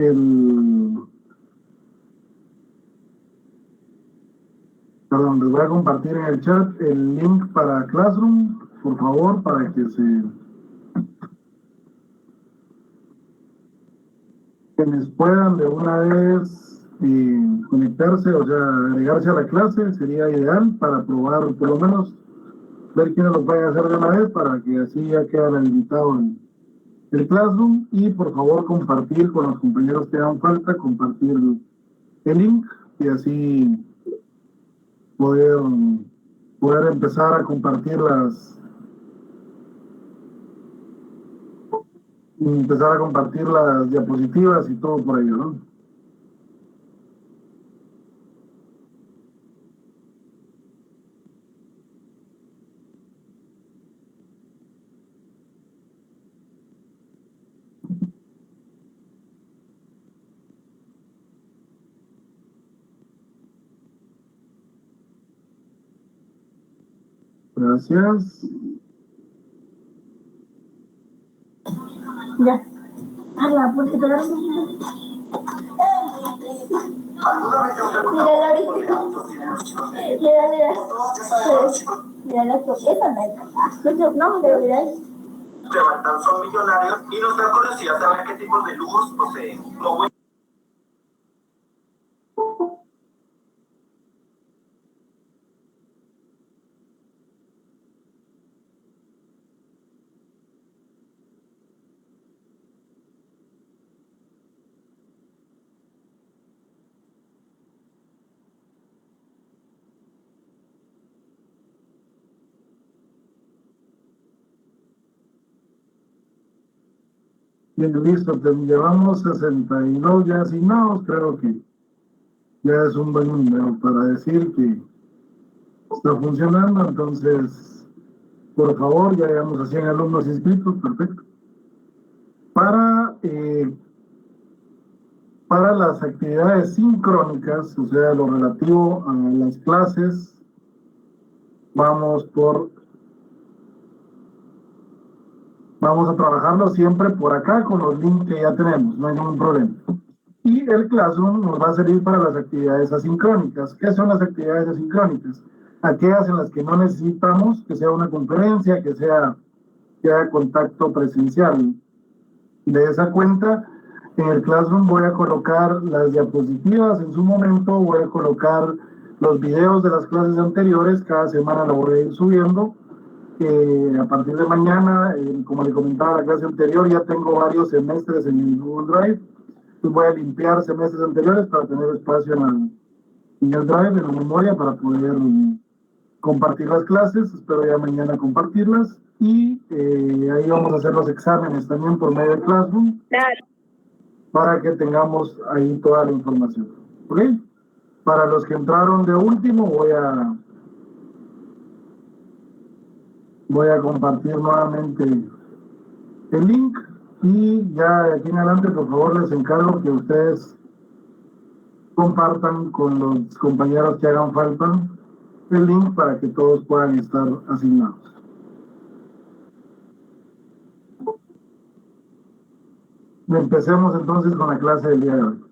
el, perdón, les voy a compartir en el chat el link para Classroom, por favor, para que quienes puedan de una vez conectarse, o sea, agregarse a la clase, sería ideal para probar, por lo menos, ver quiénes lo pueden hacer de una vez para que así ya quede habilitado el Classroom y por favor compartir con los compañeros que hagan falta, compartir el link y así poder, poder empezar a compartir las diapositivas y todo por ello, ¿no? Gracias. Ya. Ala, ¿por qué te das? Mira la ahorita. Mira. Mira la coqueta, no, pero mira. Levantan son millonarios y nos da curiosidad saber qué tipos de lujos poseen. Bien, listo, llevamos 62 ya asignados, creo que ya es un buen número para decir que está funcionando, entonces, por favor, ya llegamos a 100 alumnos inscritos, perfecto. Para las actividades sincrónicas, o sea, lo relativo a las clases, vamos a trabajarlo siempre por acá con los links que ya tenemos, no hay ningún problema. Y el Classroom nos va a servir para las actividades asincrónicas. ¿Qué son las actividades asincrónicas? Aquellas en las que no necesitamos que sea una conferencia, que haya contacto presencial. De esa cuenta, en el Classroom voy a colocar las diapositivas en su momento, voy a colocar los videos de las clases anteriores, cada semana lo voy a ir subiendo. A partir de mañana, como le comentaba la clase anterior, ya tengo varios semestres en el Google Drive. Entonces voy a limpiar semestres anteriores para tener espacio en el Drive, en la memoria, para poder compartir las clases. Espero ya mañana compartirlas. Y ahí vamos a hacer los exámenes también por medio de Classroom. Claro. Para que tengamos ahí toda la información. ¿Ok? Para los que entraron de último, voy a compartir nuevamente el link y ya de aquí en adelante, por favor, les encargo que ustedes compartan con los compañeros que hagan falta el link para que todos puedan estar asignados. Empecemos entonces con la clase del día de hoy.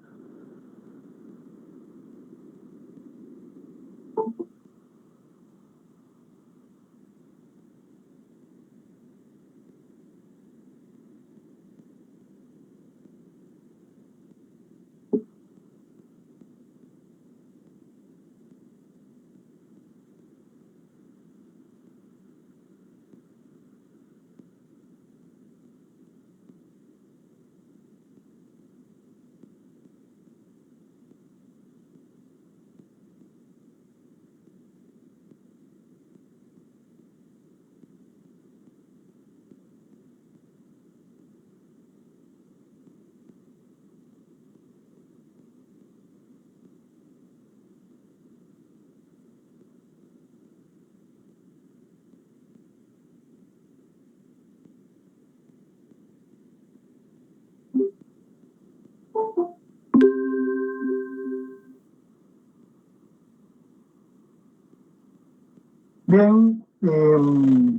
Bien, en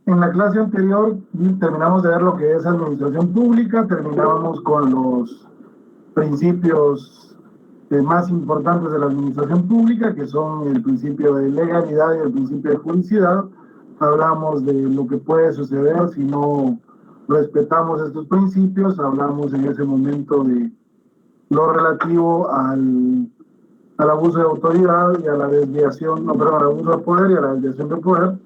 la clase anterior terminamos de ver lo que es administración pública, terminábamos con principios más importantes de la administración pública, que son el principio de legalidad y el principio de juridicidad. Hablamos de lo que puede suceder si no respetamos estos principios. Hablamos en ese momento de lo relativo al abuso de autoridad y a la desviación, no, perdón, al abuso de poder y a la desviación de poder.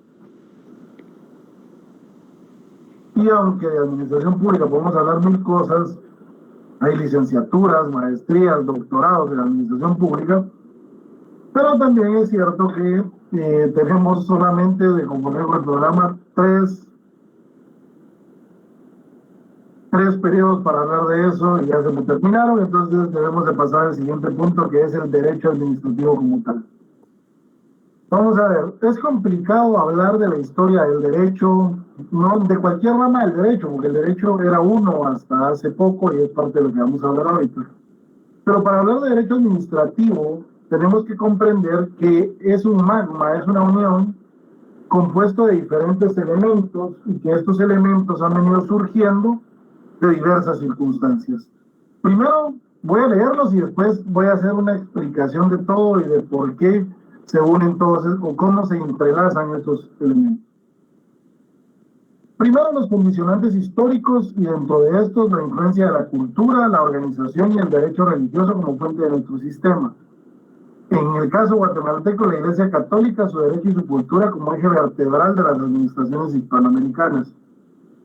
Y aunque de administración pública podemos hablar mil cosas, hay licenciaturas, maestrías, doctorados en la administración pública, pero también es cierto que tenemos solamente, de componer el programa, tres periodos para hablar de eso y ya se me terminaron. Entonces debemos de pasar al siguiente punto, que es el derecho administrativo como tal. Vamos a ver, es complicado hablar de la historia del derecho, no de cualquier rama del derecho, porque el derecho era uno hasta hace poco y es parte de lo que vamos a hablar ahorita. Pero para hablar de derecho administrativo, tenemos que comprender que es un magma, es una unión compuesto de diferentes elementos y que estos elementos han venido surgiendo de diversas circunstancias. Primero voy a leerlos y después voy a hacer una explicación de todo y de por qué se unen todos o cómo se entrelazan estos elementos. Primero, los condicionantes históricos, y dentro de estos la influencia de la cultura, la organización y el derecho religioso como fuente de nuestro sistema. En el caso guatemalteco, la Iglesia Católica, su derecho y su cultura como eje vertebral de las administraciones hispanoamericanas.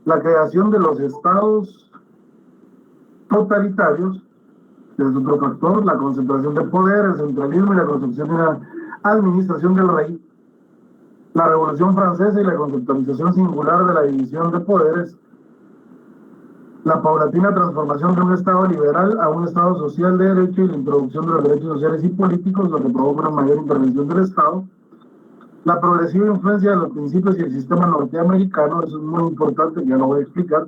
La creación de los estados totalitarios, que es otro factor, la concentración de poder, el centralismo y la construcción de una administración del rey, la Revolución Francesa y la conceptualización singular de la división de poderes, la paulatina transformación de un Estado liberal a un Estado social de derecho y la introducción de los derechos sociales y políticos, lo que provoca una mayor intervención del Estado, la progresiva influencia de los principios y el sistema norteamericano, eso es muy importante, ya lo voy a explicar,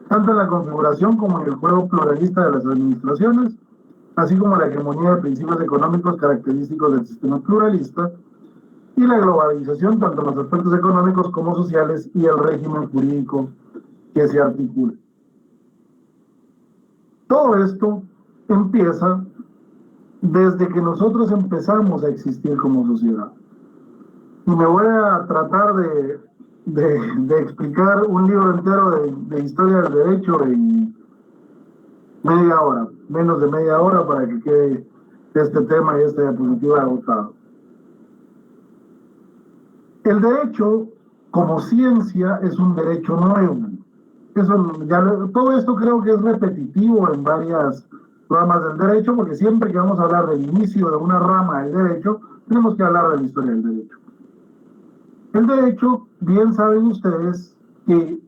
tanto en la configuración como en el juego pluralista de las administraciones, así como la hegemonía de principios económicos característicos del sistema pluralista, y la globalización tanto en los aspectos económicos como sociales y el régimen jurídico que se articula. Todo esto empieza desde que nosotros empezamos a existir como sociedad. Y me voy a tratar de explicar un libro entero de historia del derecho en media hora, menos de media hora, para que quede este tema y esta diapositiva agotado. El derecho, como ciencia, es un derecho nuevo. Todo esto creo que es repetitivo en varias ramas del derecho, porque siempre que vamos a hablar del inicio de una rama del derecho, tenemos que hablar de la historia del derecho. El derecho, bien saben ustedes, que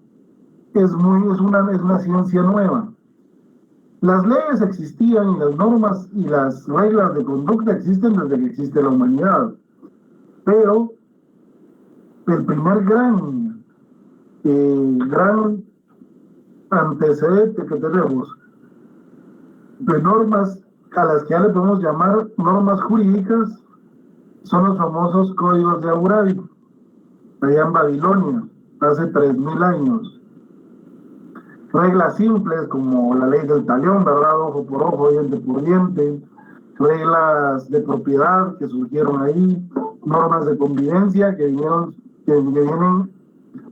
es una ciencia nueva. Las leyes existían y las normas y las reglas de conducta existen desde que existe la humanidad. Pero el primer gran antecedente que tenemos de normas a las que ya le podemos llamar normas jurídicas son los famosos códigos de Hammurabi, allá en Babilonia, hace 3000 años. Reglas simples como la ley del talión, ¿verdad? Ojo por ojo, diente por diente. Reglas de propiedad que surgieron ahí, normas de convivencia que vienen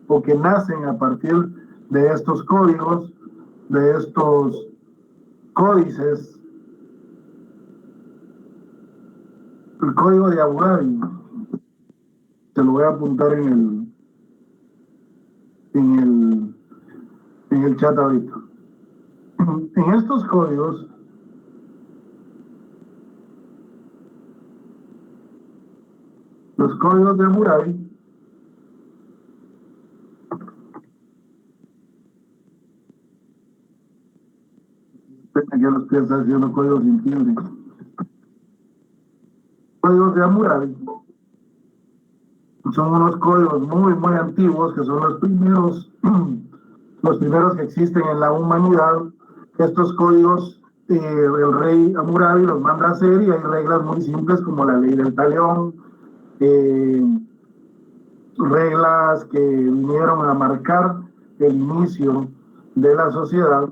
o que nacen a partir de estos códigos, de estos códices. El código de Hammurabi, se lo voy a apuntar en el chat ahorita. En estos códigos los códigos de Hammurabi ya los estoy haciendo códigos simples. Códigos de Hammurabi son unos códigos muy antiguos que son los primeros que existen en la humanidad. Estos códigos el rey Hammurabi los manda a hacer y hay reglas muy simples como la ley del talión, reglas que vinieron a marcar el inicio de la sociedad.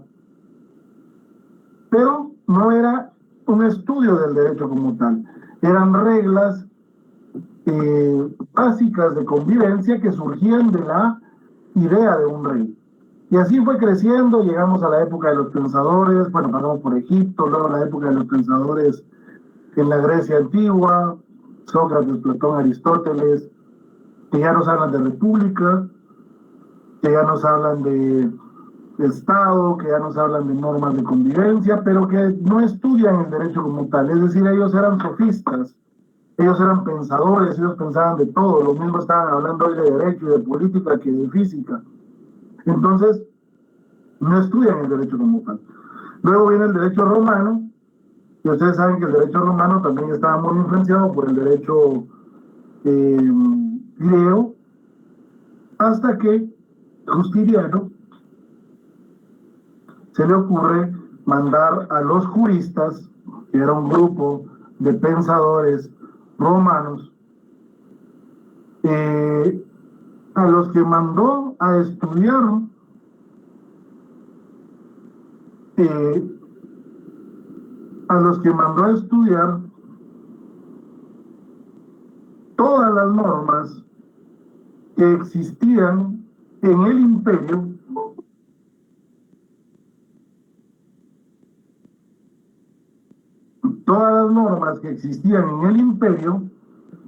Pero no era un estudio del derecho como tal, eran reglas básicas de convivencia que surgían de la idea de un rey. Y así fue creciendo, llegamos a la época de los pensadores, bueno, pasamos por Egipto, luego a la época de los pensadores en la Grecia antigua, Sócrates, Platón, Aristóteles, que ya nos hablan de república, que ya nos hablan de Estado, que ya nos hablan de normas de convivencia, pero que no estudian el derecho como tal, es decir, ellos eran sofistas, ellos eran pensadores, ellos pensaban de todo, lo mismo estaban hablando hoy de derecho y de política que de física. Entonces, no estudian el derecho como tal. Luego viene el derecho romano, y ustedes saben que el derecho romano también estaba muy influenciado por el derecho griego, hasta que Justiniano se le ocurre mandar a los juristas, que era un grupo de pensadores romanos, a los que mandó a estudiar todas las normas que existían en el imperio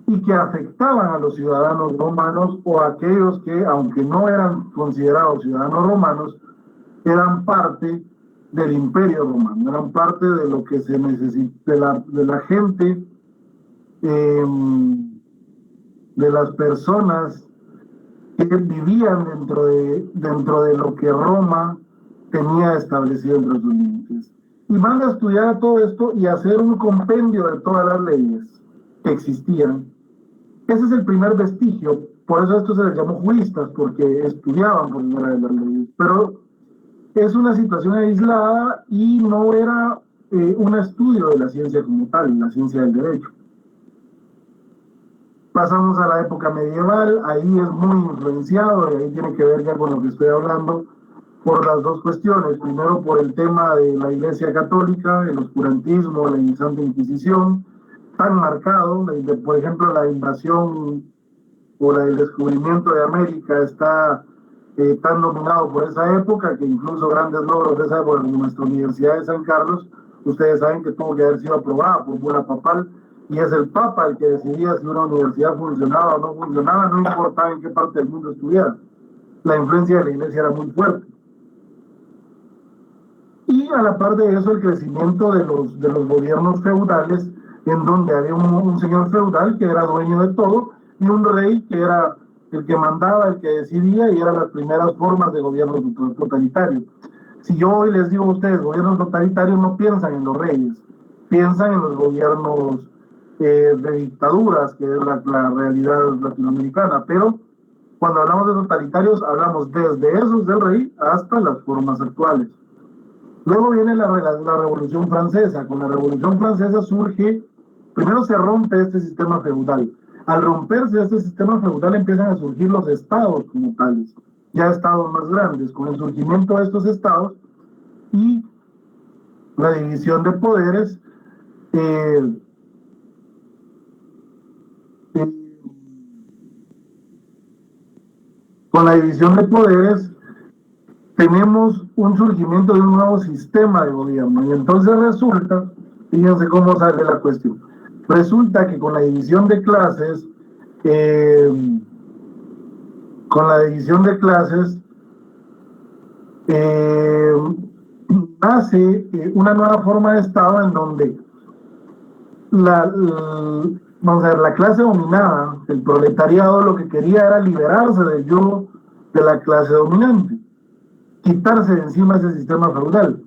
y que afectaban a los ciudadanos romanos o a aquellos que, aunque no eran considerados ciudadanos romanos, eran parte del imperio romano, eran parte de lo que se necesita, de la gente, de las personas que vivían dentro de lo que Roma tenía establecido entre sus límites. Y manda a estudiar todo esto y hacer un compendio de todas las leyes que existían. Ese es el primer vestigio, por eso esto se les llamó juristas, porque estudiaban por primera vez las leyes. Pero es una situación aislada y no era un estudio de la ciencia como tal, la ciencia del derecho. Pasamos a la época medieval, ahí es muy influenciado, y ahí tiene que ver ya con lo que estoy hablando, por las dos cuestiones. Primero, por el tema de la Iglesia Católica, el oscurantismo, la Santa Inquisición, tan marcado, por ejemplo, la invasión o el descubrimiento de América está tan dominado por esa época que incluso grandes logros de esa época, como nuestra Universidad de San Carlos, ustedes saben que tuvo que haber sido aprobada por bula papal, y es el Papa el que decidía si una universidad funcionaba o no funcionaba, no importaba en qué parte del mundo estuviera. La influencia de la Iglesia era muy fuerte. Y a la par de eso, el crecimiento de los gobiernos feudales, en donde había un señor feudal que era dueño de todo, y un rey que era el que mandaba, el que decidía, y eran las primeras formas de gobierno totalitario. Si yo hoy les digo a ustedes, gobiernos totalitarios, no piensan en los reyes, piensan en los gobiernos de dictaduras, que es la realidad latinoamericana, pero cuando hablamos de totalitarios, hablamos desde esos del rey hasta las formas actuales. Luego viene la Revolución Francesa. Con la Revolución Francesa surge, primero se rompe este sistema feudal. Al romperse este sistema feudal empiezan a surgir los estados como tales, ya estados más grandes. Con el surgimiento de estos estados y la división de poderes, con la división de poderes tenemos un surgimiento de un nuevo sistema de gobierno. Y entonces resulta, fíjense cómo sale la cuestión, resulta que con la división de clases, nace una nueva forma de Estado en donde vamos a ver, la clase dominada, el proletariado, lo que quería era liberarse del yugo de la clase dominante, quitarse de encima ese sistema feudal.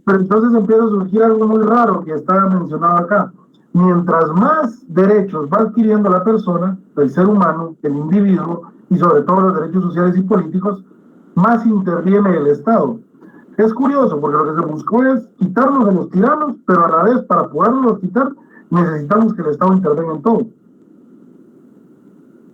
Pero entonces empieza a surgir algo muy raro que está mencionado acá. Mientras más derechos va adquiriendo la persona, el ser humano, el individuo, y sobre todo los derechos sociales y políticos, más interviene el Estado. Es curioso, porque lo que se buscó es quitarnos de los tiranos, pero a la vez, para poderlos quitar, necesitamos que el Estado intervenga en todo.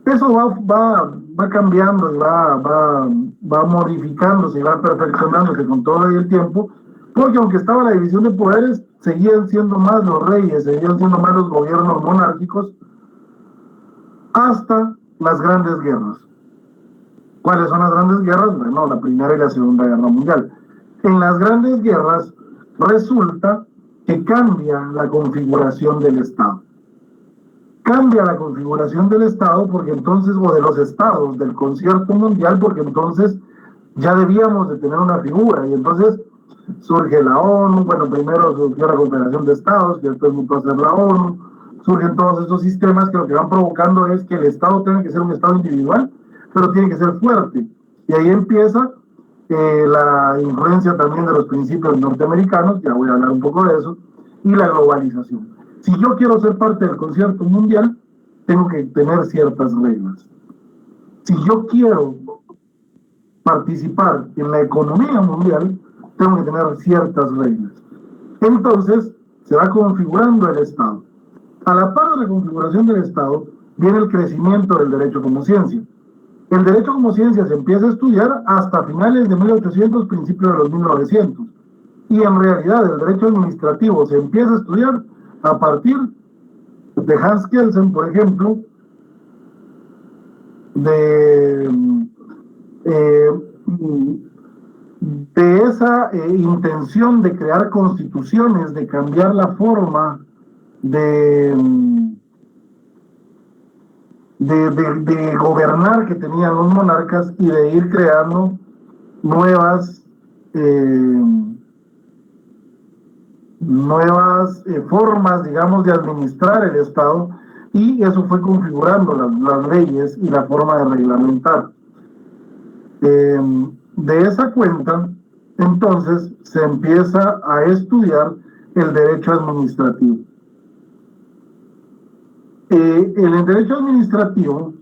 Eso va cambiando y va modificándose y va perfeccionándose con todo el tiempo, Porque aunque estaba la división de poderes, seguían siendo más los reyes, seguían siendo más los gobiernos monárquicos, hasta las grandes guerras. ¿Cuáles son las grandes guerras? Bueno, la Primera y la Segunda Guerra Mundial. En las grandes guerras resulta que cambia la configuración del Estado. Cambia la configuración del Estado porque entonces, o de los estados del concierto mundial, porque entonces ya debíamos de tener una figura, y entonces surge la ONU. Bueno, primero surgió la Confederación de Estados, que después mutó a ser la ONU. Surgen todos estos sistemas que lo que van provocando es que el Estado tenga que ser un Estado individual, pero tiene que ser fuerte. Y ahí empieza la influencia también de los principios norteamericanos, ya voy a hablar un poco de eso, y la globalización. Si yo quiero ser parte del concierto mundial, tengo que tener ciertas reglas. Si yo quiero participar en la economía mundial, tengo que tener ciertas reglas. Entonces, se va configurando el Estado. A la par de la configuración del Estado, viene el crecimiento del derecho como ciencia. El derecho como ciencia se empieza a estudiar hasta finales de 1800, principios de los 1900. Y en realidad el derecho administrativo se empieza a estudiar a partir de Hans Kelsen, por ejemplo, de esa intención de crear constituciones, de cambiar la forma de gobernar que tenían los monarcas y de ir creando nuevas formas, digamos, de administrar el Estado, y eso fue configurando las leyes y la forma de reglamentar. De esa cuenta, entonces, se empieza a estudiar el derecho administrativo. En el derecho administrativo,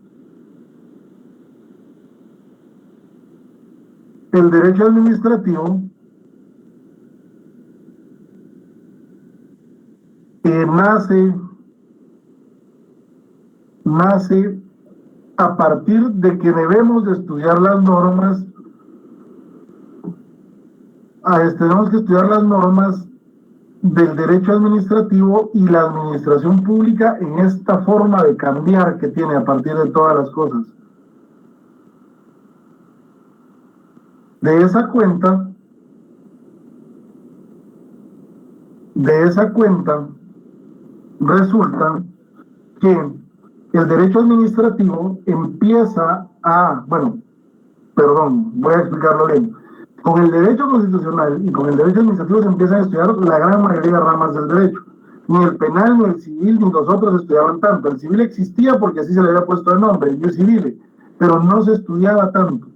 nace a partir de que debemos de estudiar las normas, tenemos que estudiar las normas del derecho administrativo y la administración pública en esta forma de cambiar que tiene a partir de todas las cosas. De esa cuenta resulta que el derecho administrativo empieza a, voy a explicarlo bien. Con el derecho constitucional y con el derecho administrativo se empiezan a estudiar la gran mayoría de ramas del derecho. Ni el penal, ni el civil, ni los otros estudiaban tanto. El civil existía porque así se le había puesto el nombre, el jus civile, pero no se estudiaba tanto.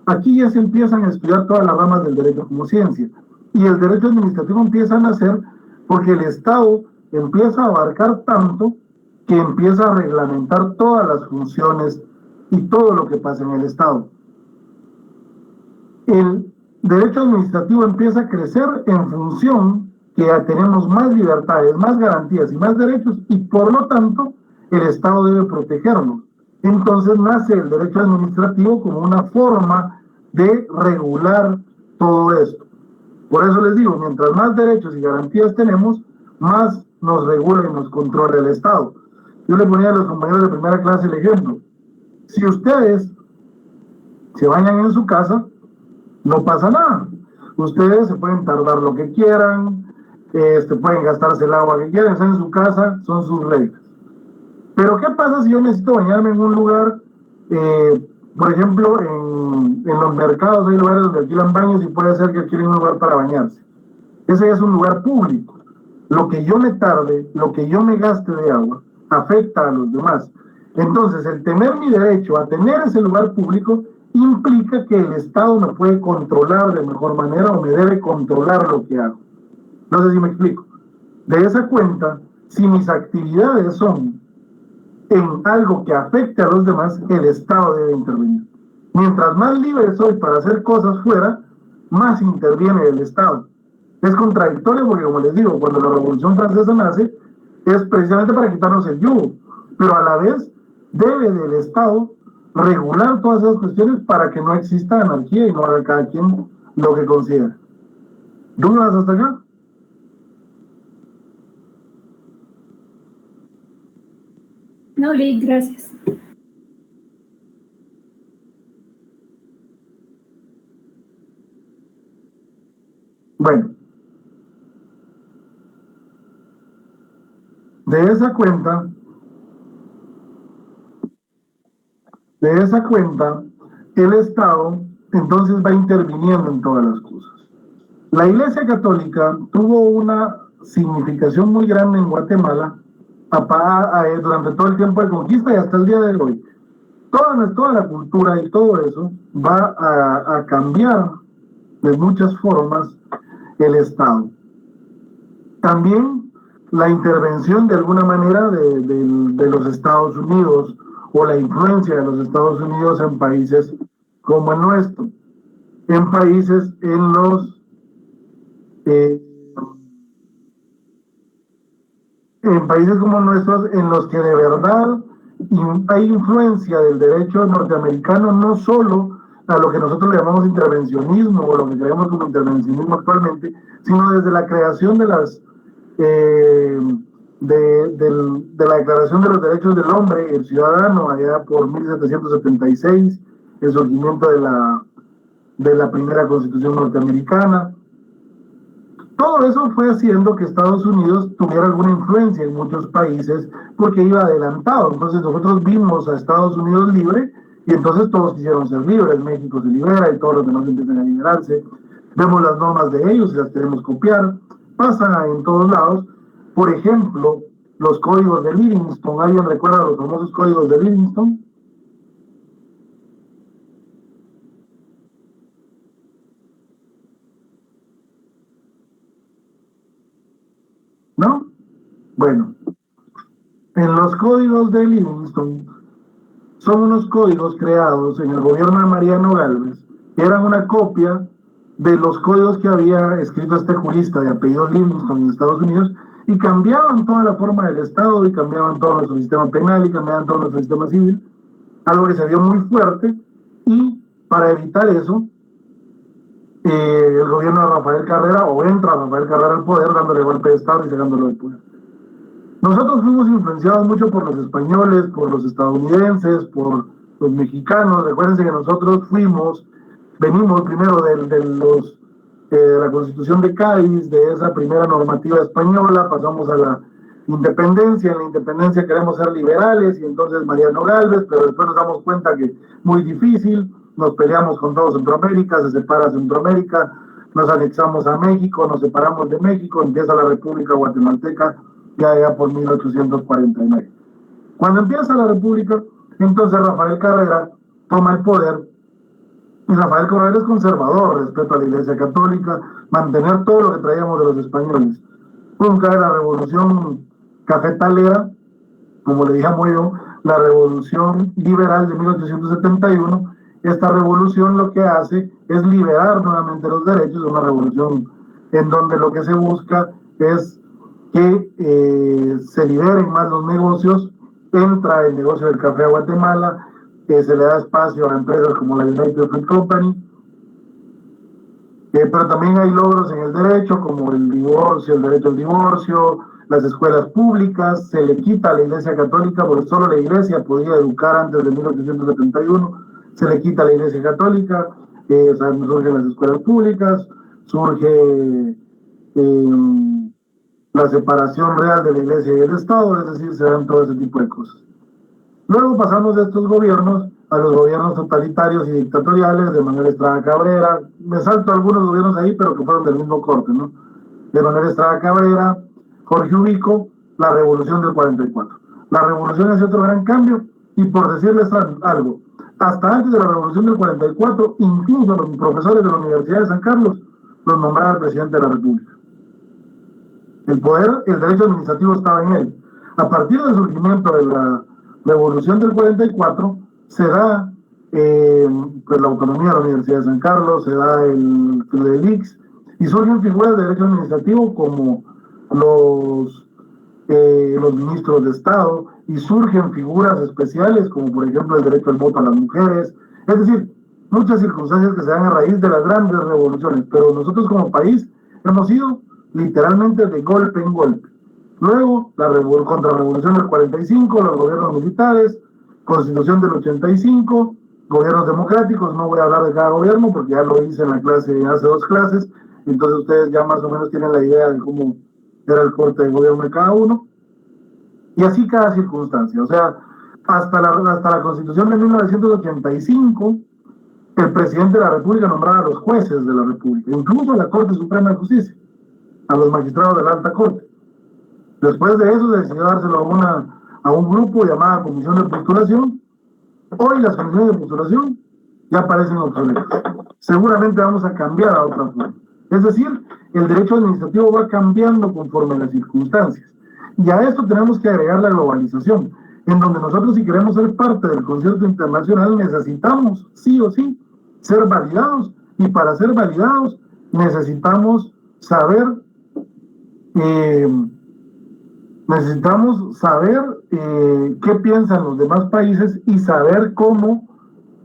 Aquí ya se empiezan a estudiar todas las ramas del derecho como ciencia. Y el derecho administrativo empieza a nacer porque el Estado empieza a abarcar tanto que empieza a reglamentar todas las funciones y todo lo que pasa en el Estado. El derecho administrativo empieza a crecer en función que ya tenemos más libertades, más garantías y más derechos, y por lo tanto el Estado debe protegernos. Entonces nace el derecho administrativo como una forma de regular todo esto. Por eso les digo, mientras más derechos y garantías tenemos, más nos regula y nos controla el Estado. Yo le ponía a los compañeros de primera clase el ejemplo. Si ustedes se bañan en su casa, no pasa nada. Ustedes se pueden tardar lo que quieran, pueden gastarse el agua que quieran, están en su casa, son sus reglas. Pero ¿qué pasa si yo necesito bañarme en un lugar, por ejemplo, en los mercados hay lugares donde alquilan baños y puede ser que alquilen un lugar para bañarse? Ese ya es un lugar público. Lo que yo me tarde, lo que yo me gaste de agua, afecta a los demás. Entonces, el tener mi derecho a tener ese lugar público implica que el Estado me puede controlar de mejor manera o me debe controlar lo que hago. No sé si me explico. De esa cuenta, si mis actividades son en algo que afecte a los demás, el Estado debe intervenir. Mientras más libre soy para hacer cosas fuera, más interviene el Estado. Es contradictorio porque, como les digo, cuando la Revolución Francesa nace, es precisamente para quitarnos el yugo, pero a la vez debe del Estado regular todas esas cuestiones para que no exista anarquía y no haga cada quien lo que considera. ¿Dudas hasta acá? No, Lick, gracias. Bueno, de esa cuenta, el Estado entonces va interviniendo en todas las cosas. La Iglesia Católica tuvo una significación muy grande en Guatemala durante todo el tiempo de conquista y hasta el día de hoy. Toda la cultura y todo eso va a cambiar de muchas formas el Estado. También la intervención de alguna manera de los Estados Unidos o la influencia de los Estados Unidos en países como el nuestro, en países en países como nuestros en los que de verdad hay influencia del derecho norteamericano, no solo a lo que nosotros le llamamos intervencionismo o lo que creemos como intervencionismo actualmente, sino desde la creación de la Declaración de los Derechos del Hombre y el Ciudadano allá por 1776, el surgimiento de la primera Constitución norteamericana. Todo eso fue haciendo que Estados Unidos tuviera alguna influencia en muchos países porque iba adelantado. Entonces nosotros vimos a Estados Unidos libre y entonces todos quisieron ser libres. México se libera y todos los demás empiezan a liberarse. Vemos las normas de ellos y las queremos copiar. Pasa en todos lados. Por ejemplo, los códigos de Livingston. ¿Alguien recuerda los famosos códigos de Livingston? ¿No? Bueno, en los códigos de Livingston son unos códigos creados en el gobierno de Mariano Gálvez, que eran una copia de los códigos que había escrito este jurista de apellido Livingston en Estados Unidos, y cambiaban toda la forma del Estado, y cambiaban todo nuestro sistema penal, y cambiaban todo nuestro sistema civil, algo que se vio muy fuerte, y para evitar eso, el gobierno de Rafael Carrera, o entra Rafael Carrera al poder, dándole golpe de Estado y sacándolo del poder. Nosotros fuimos influenciados mucho por los españoles, por los estadounidenses, por los mexicanos. Recuérdense que nosotros venimos primero de la Constitución de Cádiz, de esa primera normativa española, pasamos a la independencia. En la independencia queremos ser liberales y entonces Mariano Gálvez, pero después nos damos cuenta que muy difícil, nos peleamos con todo Centroamérica, se separa Centroamérica, nos anexamos a México, nos separamos de México, empieza la República Guatemalteca ya por 1849. Cuando empieza la República, entonces Rafael Carrera toma el poder, y Rafael Carrera es conservador respecto a la Iglesia Católica, mantener todo lo que traíamos de los españoles. Nunca de la Revolución Cafetalera, como le dije a Moyo, la Revolución Liberal de 1871. Esta revolución lo que hace es liberar nuevamente los derechos, una revolución en donde lo que se busca es que se liberen más los negocios. Entra el negocio del café a Guatemala, se le da espacio a empresas como la United Fruit Company, pero también hay logros en el derecho, como el divorcio, el derecho al divorcio, las escuelas públicas. Se le quita a la Iglesia Católica, porque solo la Iglesia podía educar antes de 1871, se le quita a la Iglesia Católica, surgen las escuelas públicas, surge la separación real de la Iglesia y el Estado, es decir, se dan todo ese tipo de cosas. Luego pasamos de estos gobiernos a los gobiernos totalitarios y dictatoriales de Manuel Estrada Cabrera. Me salto algunos gobiernos ahí, pero que fueron del mismo corte, ¿no? De Manuel Estrada Cabrera, Jorge Ubico, la Revolución del 44. La Revolución es otro gran cambio, y por decirles algo, hasta antes de la Revolución del 44, incluso los profesores de la Universidad de San Carlos los nombraba el presidente de la República. El poder, el derecho administrativo estaba en él. A partir del surgimiento de la Revolución del 44, se da pues la autonomía de la Universidad de San Carlos, se da el IX, y surgen figuras de derecho administrativo como los ministros de Estado, y surgen figuras especiales como por ejemplo el derecho al voto a las mujeres. Es decir, muchas circunstancias que se dan a raíz de las grandes revoluciones, pero nosotros como país hemos ido literalmente de golpe en golpe. Luego, la contrarrevolución del 45, los gobiernos militares, constitución del 85, gobiernos democráticos. No voy a hablar de cada gobierno porque ya lo hice en la clase hace 2 clases, entonces ustedes ya más o menos tienen la idea de cómo era el corte de gobierno de cada uno. Y así cada circunstancia. O sea, hasta la constitución de 1985, el presidente de la República nombraba a los jueces de la República, incluso a la Corte Suprema de Justicia, a los magistrados de la Alta Corte. Después de eso se decidió dárselo a un grupo llamado Comisión de Postulación. Hoy las comisiones de postulación ya parecen obsoletas. Seguramente vamos a cambiar a otra forma. Es decir, el derecho administrativo va cambiando conforme a las circunstancias. Y a esto tenemos que agregar la globalización, en donde nosotros, si queremos ser parte del concierto internacional, necesitamos sí o sí ser validados, y para ser validados necesitamos saber qué piensan los demás países y saber cómo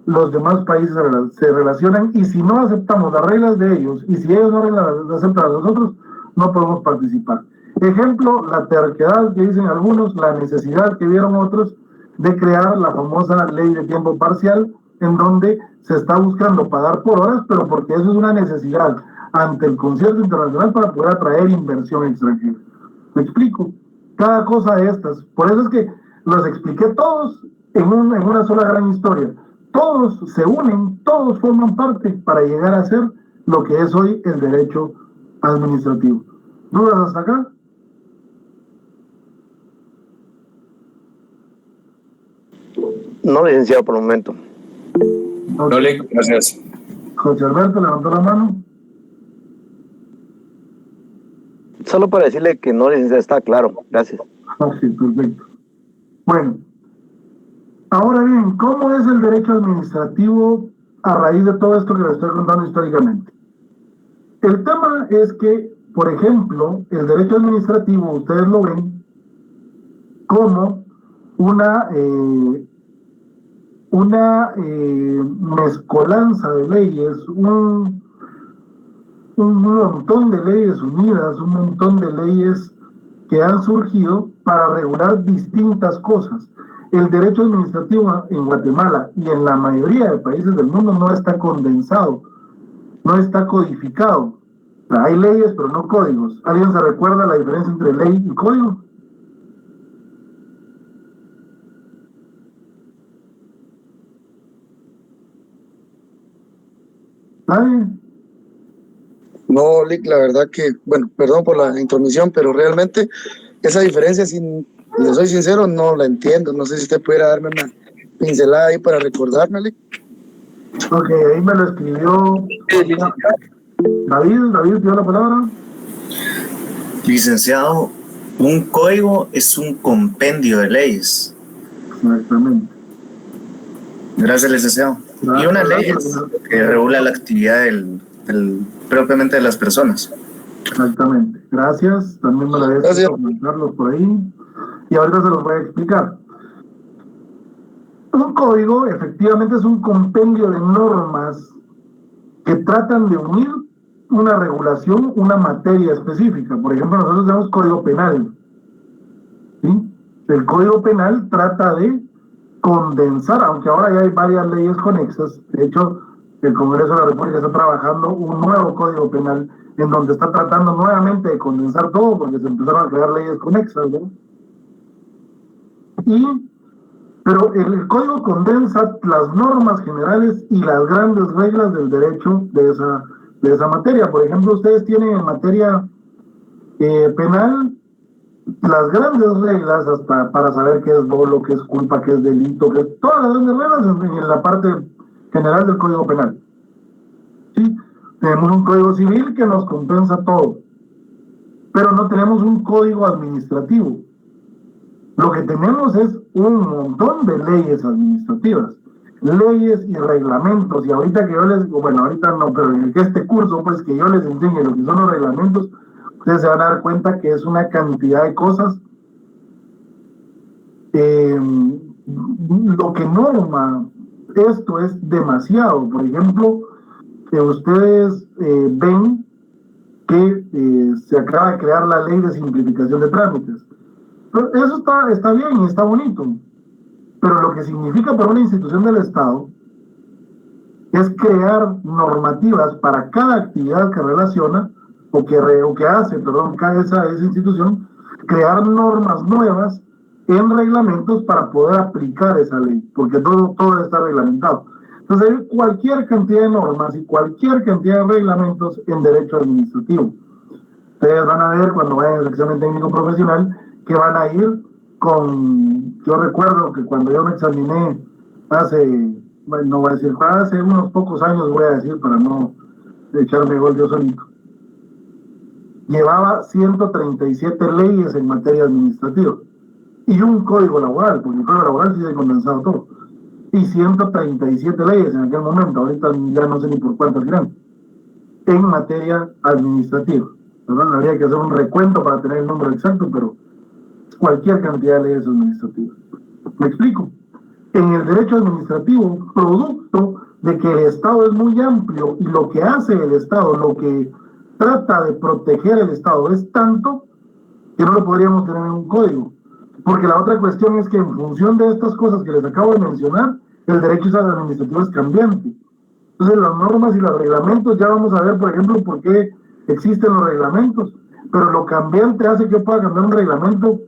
los demás países se relacionan, y si no aceptamos las reglas de ellos y si ellos no las aceptan a nosotros, no podemos participar. Ejemplo, la terquedad que dicen algunos, la necesidad que vieron otros de crear la famosa ley de tiempo parcial, en donde se está buscando pagar por horas, pero porque eso es una necesidad ante el concierto internacional para poder atraer inversión extranjera. ¿Me explico? Cada cosa de estas. Por eso es que los expliqué todos en una sola gran historia. Todos se unen, todos forman parte para llegar a ser lo que es hoy el derecho administrativo. ¿Dudas hasta acá? No, licenciado, por el momento. No, gracias. José Alberto levantó la mano. Solo para decirle que no, licenciado, está claro. Gracias. Sí, perfecto. Bueno, ahora bien, ¿cómo es el derecho administrativo a raíz de todo esto que les estoy contando históricamente? El tema es que, por ejemplo, el derecho administrativo, ustedes lo ven como una mezcolanza de leyes, un montón de leyes unidas, un montón de leyes que han surgido para regular distintas cosas. El derecho administrativo en Guatemala y en la mayoría de países del mundo no está condensado, no está codificado. O sea, hay leyes, pero no códigos. ¿Alguien se recuerda la diferencia entre ley y código? ¿Nadie? No, Lick, la verdad que, bueno, perdón por la intromisión, pero realmente esa diferencia, si le soy sincero, no la entiendo. No sé si usted pudiera darme una pincelada ahí para recordarme, Lick. Ok, ahí me lo escribió David, ¿dio la palabra? Licenciado, un código es un compendio de leyes. Exactamente. Gracias, licenciado. Y una ley es que regula la actividad propiamente de las personas. Exactamente. Gracias. También me lo había escrito comentarlos por ahí. Y ahorita se los voy a explicar. Un código efectivamente es un compendio de normas que tratan de unir una regulación, una materia específica. Por ejemplo, nosotros tenemos código penal. ¿Sí? El código penal trata de condensar, aunque ahora ya hay varias leyes conexas. De hecho, el Congreso de la República está trabajando un nuevo código penal en donde está tratando nuevamente de condensar todo, porque se empezaron a crear leyes conexas, ¿no? Pero el código condensa las normas generales y las grandes reglas del derecho de esa materia. Por ejemplo, ustedes tienen en materia penal las grandes reglas hasta para saber qué es dolo, qué es culpa, qué es delito, que todas las grandes reglas en la parte general del Código Penal. ¿Sí? Tenemos un Código Civil que nos compensa todo, pero no tenemos un Código Administrativo. Lo que tenemos es un montón de leyes administrativas, leyes y reglamentos, y ahorita que yo les, bueno, ahorita no, pero en este curso, pues que yo les enseñe lo que son los reglamentos, ustedes se van a dar cuenta que es una cantidad de cosas. Lo que norma esto es demasiado. Por ejemplo, que ustedes ven que se acaba de crear la ley de simplificación de trámites. Pero eso está bien y está bonito, pero lo que significa para una institución del Estado es crear normativas para cada actividad que relaciona o que hace, cada esa institución, crear normas nuevas en reglamentos para poder aplicar esa ley, porque todo está reglamentado. Entonces hay cualquier cantidad de normas y cualquier cantidad de reglamentos en derecho administrativo. Ustedes van a ver cuando vayan al examen técnico profesional que van a ir con, yo recuerdo que cuando yo me examiné no voy a decir, hace unos pocos años voy a decir para no echarme gol yo solito, llevaba 137 leyes en materia administrativa y un código laboral, porque el código laboral sí se ha condensado todo, y 137 leyes en aquel momento, ahorita ya no sé ni por cuántas eran, en materia administrativa. ¿Verdad? Habría que hacer un recuento para tener el número exacto, pero cualquier cantidad de leyes administrativas. ¿Me explico? En el derecho administrativo, producto de que el Estado es muy amplio y lo que hace el Estado, lo que trata de proteger el Estado es tanto que no lo podríamos tener en un código. Porque la otra cuestión es que en función de estas cosas que les acabo de mencionar, el derecho administrativo es cambiante. Entonces las normas y los reglamentos, ya vamos a ver, por ejemplo, por qué existen los reglamentos, pero lo cambiante hace que pueda cambiar un reglamento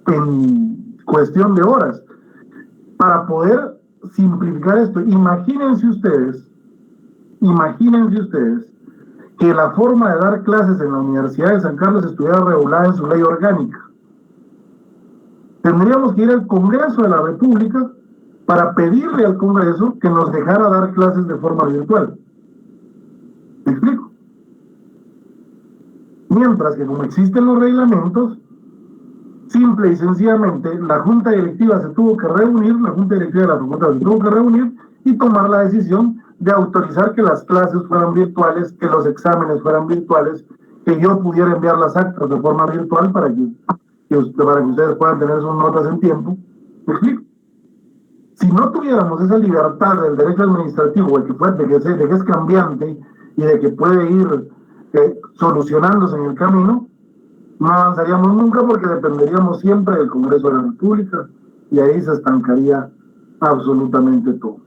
en cuestión de horas. Para poder simplificar esto, imagínense ustedes que la forma de dar clases en la Universidad de San Carlos estuviera regulada en su ley orgánica. Tendríamos que ir al Congreso de la República para pedirle al Congreso que nos dejara dar clases de forma virtual. ¿Me explico? Mientras que como existen los reglamentos, simple y sencillamente la Junta Directiva se tuvo que reunir, la Junta Directiva de la Facultad se tuvo que reunir y tomar la decisión de autorizar que las clases fueran virtuales, que los exámenes fueran virtuales, que yo pudiera enviar las actas de forma virtual para que ustedes puedan tener sus notas en tiempo. ¿Me explico? Si no tuviéramos esa libertad del derecho administrativo, de que es cambiante y de que puede ir solucionándose en el camino, no avanzaríamos nunca porque dependeríamos siempre del Congreso de la República y ahí se estancaría absolutamente todo.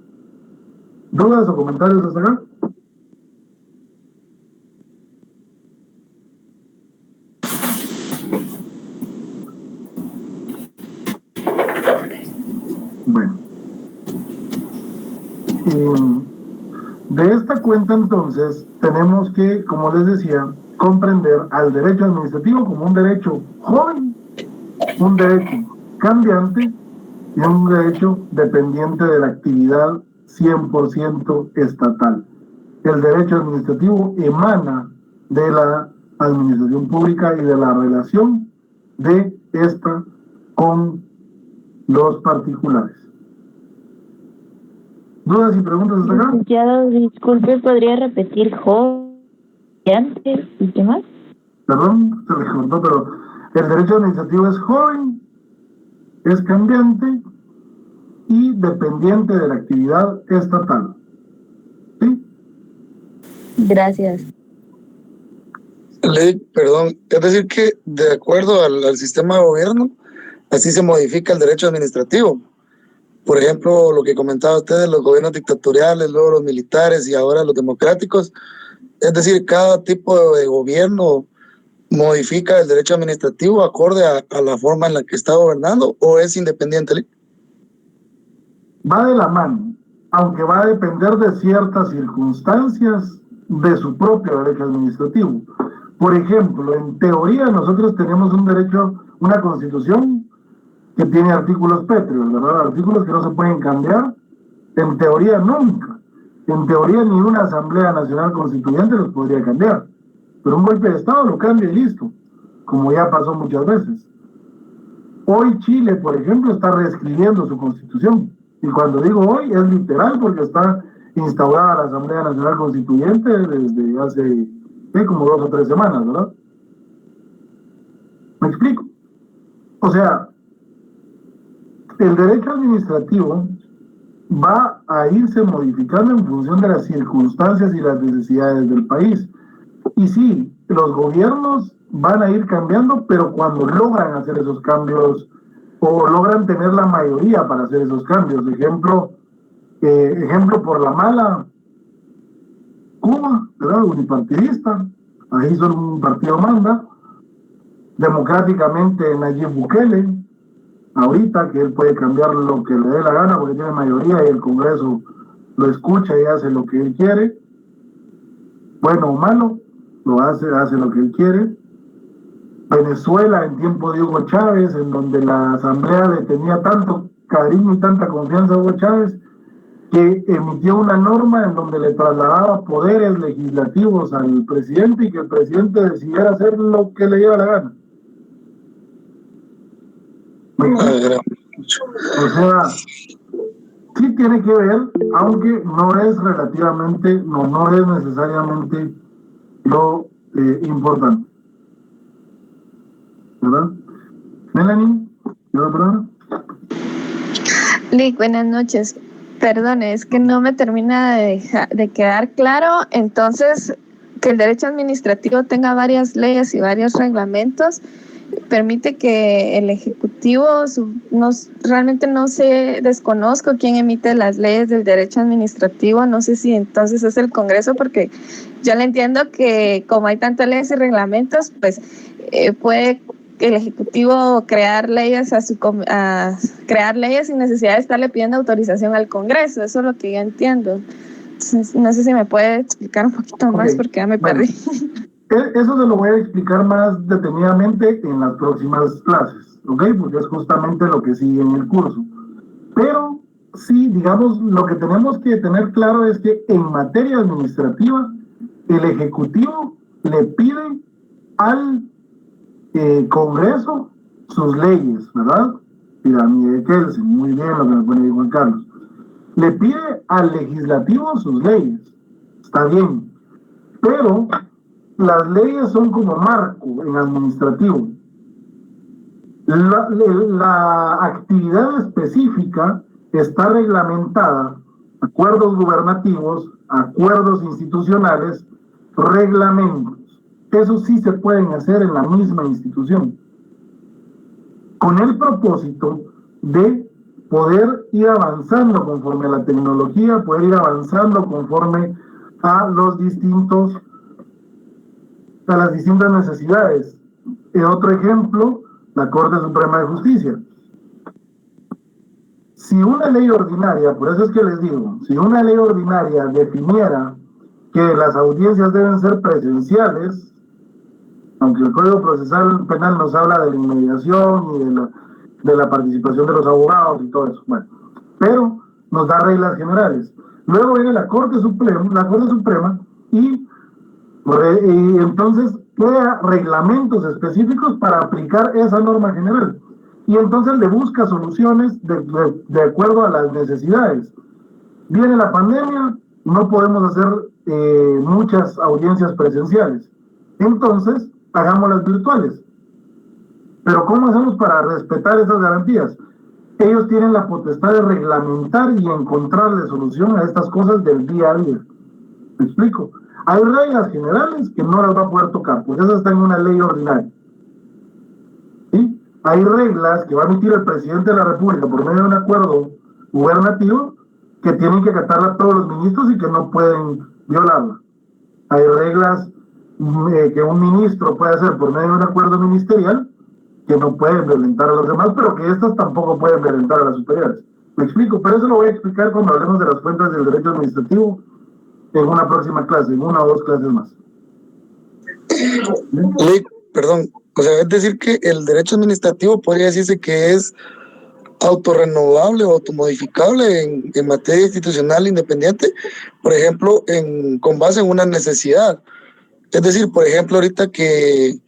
¿Dudas o comentarios hasta acá? Bueno. De esta cuenta entonces tenemos que, como les decía, comprender al derecho administrativo como un derecho joven, un derecho cambiante y un derecho dependiente de la actividad 100% estatal. El derecho administrativo emana de la administración pública y de la relación de esta con los particulares. ¿Dudas y preguntas hasta acá? Licenciado, disculpe, ¿podría repetir joven y qué más? Perdón, se me cortó, pero el derecho administrativo es joven, es cambiante y dependiente de la actividad estatal. ¿Sí? Gracias. Perdón, es decir que de acuerdo al sistema de gobierno, así se modifica el derecho administrativo. Por ejemplo, lo que comentaba usted de los gobiernos dictatoriales, luego los militares y ahora los democráticos. Es decir, cada tipo de gobierno modifica el derecho administrativo acorde a la forma en la que está gobernando, ¿o es independiente? Va de la mano, aunque va a depender de ciertas circunstancias de su propio derecho administrativo. Por ejemplo, en teoría nosotros tenemos un derecho, una constitución que tiene artículos pétreos, ¿verdad? Artículos que no se pueden cambiar, en teoría nunca. En teoría ni una Asamblea Nacional Constituyente los podría cambiar, pero un golpe de Estado lo cambia y listo, como ya pasó muchas veces. Hoy Chile, por ejemplo, está reescribiendo su constitución, y cuando digo hoy es literal porque está instaurada la Asamblea Nacional Constituyente desde hace como 2 o 3 semanas, ¿verdad? ¿Me explico? O sea, el derecho administrativo va a irse modificando en función de las circunstancias y las necesidades del país. Y sí, los gobiernos van a ir cambiando, pero cuando logran hacer esos cambios o logran tener la mayoría para hacer esos cambios. Ejemplo por la mala, Cuba, ¿verdad? Unipartidista, ahí solo un partido manda. Democráticamente Nayib Bukele, ahorita que él puede cambiar lo que le dé la gana porque tiene mayoría y el Congreso lo escucha y hace lo que él quiere, bueno o malo, lo hace lo que él quiere. Venezuela en tiempo de Hugo Chávez, en donde la asamblea le tenía tanto cariño y tanta confianza a Hugo Chávez, que emitió una norma en donde le trasladaba poderes legislativos al presidente y que el presidente decidiera hacer lo que le diera la gana. O sea, sí tiene que ver, aunque no es relativamente, no es necesariamente lo importante. ¿Verdad? Melanie, ¿yo perdón? Lick, buenas noches. Perdón, es que no me termina de quedar claro. Entonces, que el derecho administrativo tenga varias leyes y varios reglamentos permite que el Ejecutivo, realmente no sé, desconozco quién emite las leyes del derecho administrativo, no sé si entonces es el Congreso, porque yo le entiendo que como hay tantas leyes y reglamentos, pues puede el Ejecutivo crear leyes crear leyes sin necesidad de estarle pidiendo autorización al Congreso. Eso es lo que yo entiendo. Entonces, no sé si me puede explicar un poquito más porque ya me perdí. Eso se lo voy a explicar más detenidamente en las próximas clases, ¿ok? Porque es justamente lo que sigue en el curso. Pero sí, digamos, lo que tenemos que tener claro es que en materia administrativa, el Ejecutivo le pide al Congreso sus leyes, ¿verdad? Pirámide de Kelsen, muy bien lo que me pone Juan Carlos. Le pide al Legislativo sus leyes, está bien, pero las leyes son como marco en administrativo. La actividad específica está reglamentada, acuerdos gubernativos, acuerdos institucionales, reglamentos. Eso sí se pueden hacer en la misma institución, con el propósito de poder ir avanzando conforme a la tecnología, poder ir avanzando conforme a las distintas necesidades. Otro ejemplo, la Corte Suprema de Justicia. Si una ley ordinaria, por eso es que les digo, si una ley ordinaria definiera que las audiencias deben ser presenciales, aunque el Código Procesal Penal nos habla de la inmediación y de la participación de los abogados y todo eso, bueno, pero nos da reglas generales. Luego viene la Corte Suprema y entonces crea reglamentos específicos para aplicar esa norma general. Y entonces le busca soluciones de acuerdo a las necesidades. Viene la pandemia, no podemos hacer muchas audiencias presenciales. Entonces, hagámoslas virtuales. Pero ¿cómo hacemos para respetar esas garantías? Ellos tienen la potestad de reglamentar y encontrarle solución a estas cosas del día a día. ¿Me explico? Hay reglas generales que no las va a poder tocar, porque esas están en una ley ordinaria. ¿Sí? Hay reglas que va a emitir el presidente de la República por medio de un acuerdo gubernativo que tienen que acatarla todos los ministros y que no pueden violarla. Hay reglas que un ministro puede hacer por medio de un acuerdo ministerial que no pueden violentar a los demás, pero que estas tampoco pueden violentar a las superiores. Me explico, pero eso lo voy a explicar cuando hablemos de las fuentes del derecho administrativo en una próxima clase, en una o dos clases más. Perdón, o sea, es decir que el derecho administrativo podría decirse que es autorrenovable o automodificable en materia institucional independiente, por ejemplo, con base en una necesidad. Es decir, por ejemplo, ahorita que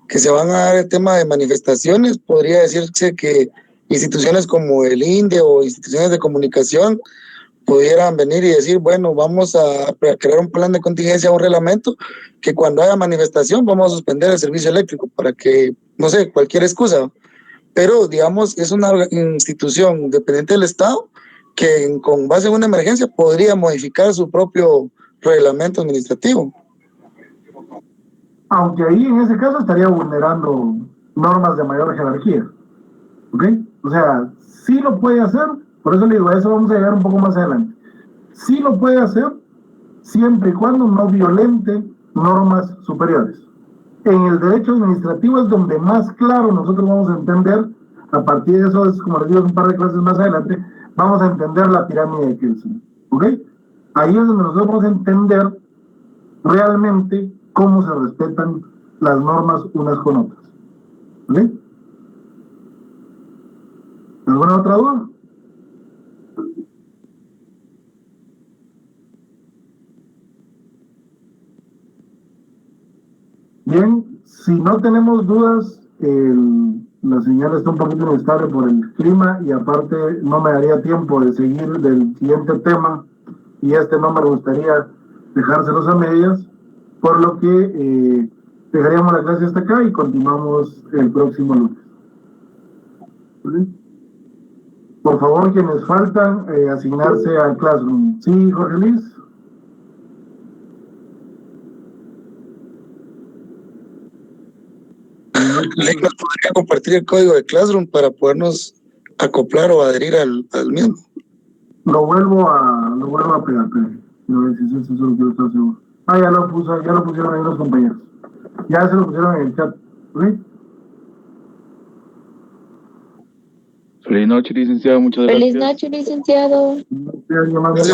se van a dar el tema de manifestaciones, podría decirse que instituciones como el INDE o instituciones de comunicación pudieran venir y decir, bueno, vamos a crear un plan de contingencia, un reglamento, que cuando haya manifestación vamos a suspender el servicio eléctrico para que, no sé, cualquier excusa. Pero, digamos, es una institución dependiente del Estado que con base en una emergencia podría modificar su propio reglamento administrativo. Aunque ahí en ese caso estaría vulnerando normas de mayor jerarquía. ¿Ok? O sea, sí lo puede hacer, por eso le digo, a eso vamos a llegar un poco más adelante. Sí lo puede hacer siempre y cuando no violente normas superiores. En el derecho administrativo es donde más claro nosotros vamos a entender, a partir de eso, es como les digo, un par de clases más adelante, vamos a entender la pirámide de Kelsen. ¿Ok? Ahí es donde nosotros vamos a entender realmente cómo se respetan las normas unas con otras. ¿Ok? ¿Alguna otra duda? Bien, si no tenemos dudas, la señal está un poquito inestable por el clima y aparte no me daría tiempo de seguir del siguiente tema y no me gustaría dejárselos a medias, por lo que dejaríamos la clase hasta acá y continuamos el próximo lunes. ¿Sí? Por favor, quienes faltan, asignarse al Classroom. ¿Sí, Jorge Luis? Link nos podría compartir el código de Classroom para podernos acoplar o adherir al mismo. Lo vuelvo a pegar, pero a ver si eso lo quiero estar seguro. Ya lo pusieron ahí los compañeros. Ya se lo pusieron en el chat. ¿Sí? Feliz noche, licenciado. Muchas gracias. Feliz noche, licenciado. Gracias.